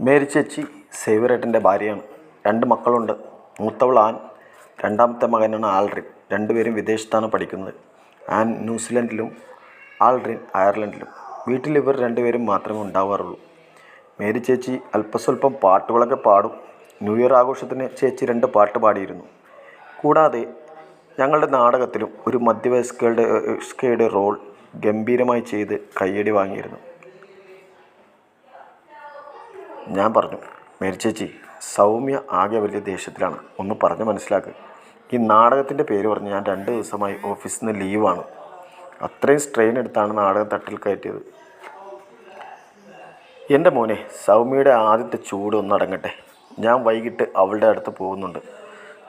Mary ചേച്ചി സേവ്യറേട്ടൻ്റെ ഭാര്യയാണ്. 2 മക്കളുണ്ട്. മൂത്തവൾ ആൻ, രണ്ടാമത്തെ മകനാണ് ആൽഡ്രിൻ. രണ്ടുപേരും വിദേശത്താണ് പഠിക്കുന്നത്. ആൻ ന്യൂസിലൻഡിലും ആൽഡ്രിൻ അയർലൻഡിലും. വീട്ടിൽ ഇവർ രണ്ടുപേരും മാത്രമേ ഉണ്ടാവാറുള്ളൂ. മേരി ചേച്ചി അല്പസ്വല്പം പാട്ടുകളൊക്കെ പാടും. ന്യൂ ഇയർ ആഘോഷത്തിന് ചേച്ചി 2 പാട്ട് പാടിയിരുന്നു. കൂടാതെ ഞങ്ങളുടെ നാടകത്തിലും ഒരു മധ്യവയസ്കയുടെ റോൾ ഗംഭീരമായി ചെയ്ത് കയ്യടി വാങ്ങിയിരുന്നു. ഞാൻ പറഞ്ഞു, മേരി ചേച്ചി, സൗമ്യ ആകെ വലിയ ദേഷ്യത്തിലാണ്. ഒന്ന് പറഞ്ഞ് മനസ്സിലാക്ക്. ഈ നാടകത്തിൻ്റെ പേര് പറഞ്ഞ് ഞാൻ 2 ദിവസമായി ഓഫീസിൽ നിന്ന് ലീവാണ്. അത്രയും സ്ട്രെയിൻ എടുത്താണ് നാടകം തട്ടിൽ കയറ്റിയത്. എൻ്റെ മോനെ, സൗമ്യയുടെ ആദ്യത്തെ ചൂട് ഒന്നടങ്ങട്ടെ. ഞാൻ വൈകിട്ട് അവളുടെ അടുത്ത് പോകുന്നുണ്ട്.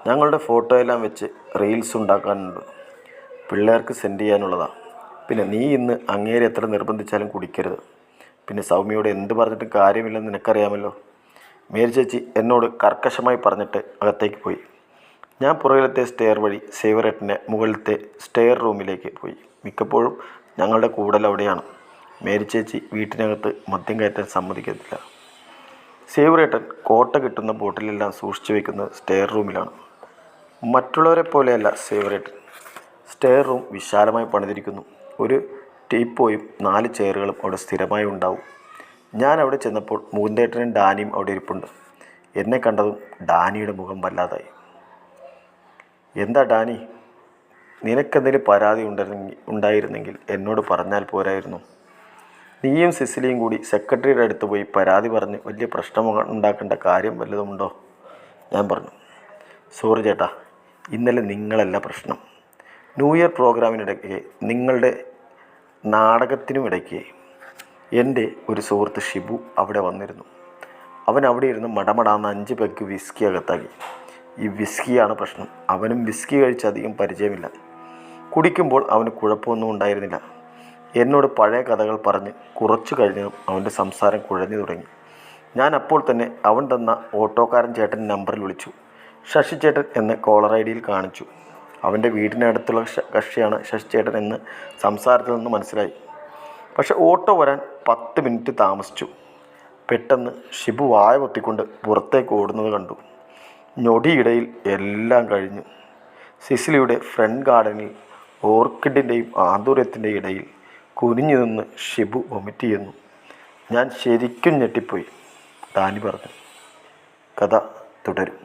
ഞങ്ങളുടെ ഫോട്ടോ എല്ലാം വെച്ച് റീൽസ് ഉണ്ടാക്കാനുണ്ട്. പിള്ളേർക്ക് സെൻഡ് ചെയ്യാനുള്ളതാണ്. പിന്നെ നീ ഇന്ന് അങ്ങേരെ എത്ര നിർബന്ധിച്ചാലും കുടിക്കരുത്. പിന്നെ സൗമ്യയോട് എന്ത് പറഞ്ഞിട്ടും കാര്യമില്ലെന്ന് നിനക്കറിയാമല്ലോ. മേരി ചേച്ചി എന്നോട് കർക്കശമായി പറഞ്ഞിട്ട് അകത്തേക്ക് പോയി. ഞാൻ പുറകിലത്തെ സ്റ്റെയർ വഴി സേവ്യറേട്ടൻ്റെ മുകളിലത്തെ സ്റ്റെയർ റൂമിലേക്ക് പോയി. മിക്കപ്പോഴും ഞങ്ങളുടെ കൂടൽ അവിടെയാണ്. മേരി ചേച്ചി വീട്ടിനകത്ത് മദ്യം കയറ്റാൻ സമ്മതിക്കത്തില്ല. സേവ്യറേട്ടൻ കോട്ട കിട്ടുന്ന ബോട്ടിലെല്ലാം സൂക്ഷിച്ചു വയ്ക്കുന്നത് സ്റ്റെയർ റൂമിലാണ്. മറ്റുള്ളവരെ പോലെയല്ല സേവ്യറേട്ടൻ. സ്റ്റെയർ റൂം വിശാലമായി പണിതിരിക്കുന്നു. ഒരു ടീപ്പോയും 4 ചെയറുകളും അവിടെ സ്ഥിരമായി ഉണ്ടാവും. ഞാൻ അവിടെ ചെന്നപ്പോൾ മുകുന്ദേട്ടനും ഡാനിയും അവിടെ ഇരിപ്പുണ്ട്. എന്നെ കണ്ടതും ഡാനിയുടെ മുഖം വല്ലാതായി. എന്താ ഡാനി, നിനക്കെന്തെങ്കിലും പരാതി ഉണ്ടായിരുന്നെങ്കിൽ എന്നോട് പറഞ്ഞാൽ പോരായിരുന്നു? നീയും സിസിലിയും കൂടി സെക്രട്ടറിയുടെ അടുത്ത് പോയി പരാതി പറഞ്ഞ് വലിയ പ്രശ്നം ഉണ്ടാക്കേണ്ട കാര്യം വല്ലതുമുണ്ടോ? ഞാൻ പറഞ്ഞു, സോറി ചേട്ടാ, ഇന്നലെ നിങ്ങളല്ല പ്രശ്നം. ന്യൂ ഇയർ പ്രോഗ്രാമിനിടയ്ക്ക് നിങ്ങളുടെ നാടകത്തിനുമിടയ്ക്ക് എൻ്റെ ഒരു സുഹൃത്ത് ഷിബു അവിടെ വന്നിരുന്നു. അവൻ അവിടെ ഇരുന്ന് മടമടാന്ന് 5 പെഗ് വിസ്കി അകത്താക്കി. ഈ വിസ്കിയാണ് പ്രശ്നം. അവനും വിസ്കി കഴിച്ച് അധികം പരിചയമില്ല. കുടിക്കുമ്പോൾ അവന് കുഴപ്പമൊന്നും ഉണ്ടായിരുന്നില്ല. എന്നോട് പഴയ കഥകൾ പറഞ്ഞ് കുറച്ചു കഴിഞ്ഞതും അവൻ്റെ സംസാരം കുഴഞ്ഞു തുടങ്ങി. ഞാൻ അപ്പോൾ തന്നെ അവൻ തന്ന ഓട്ടോക്കാരൻ ചേട്ടൻ നമ്പറിൽ വിളിച്ചു. ശശി ചേട്ടൻ എന്ന് കോളർ ഐ ഡിയിൽ കാണിച്ചു. അവൻ്റെ വീടിനടുത്തുള്ള കക്ഷിയാണ് ശശി ചേട്ടൻ എന്ന് സംസാരത്തിൽ നിന്ന് മനസ്സിലായി. പക്ഷെ ഓട്ടോ വരാൻ 10 മിനിറ്റ് താമസിച്ചു. പെട്ടെന്ന് ഷിബു വായ പൊത്തിക്കൊണ്ട് പുറത്തേക്ക് ഓടുന്നത് കണ്ടു. ഞൊടിയിടയിൽ എല്ലാം കഴിഞ്ഞു. സിസിലിയുടെ ഫ്രണ്ട് ഗാർഡനിൽ ഓർക്കിഡിൻ്റെയും ആന്തൂര്യത്തിൻ്റെയും ഇടയിൽ കുനിഞ്ഞു നിന്ന് ഷിബു വൊമിറ്റ് ചെയ്യുന്നു. ഞാൻ ശരിക്കും ഞെട്ടിപ്പോയി. ഡാനി പറഞ്ഞു. കഥ തുടരും.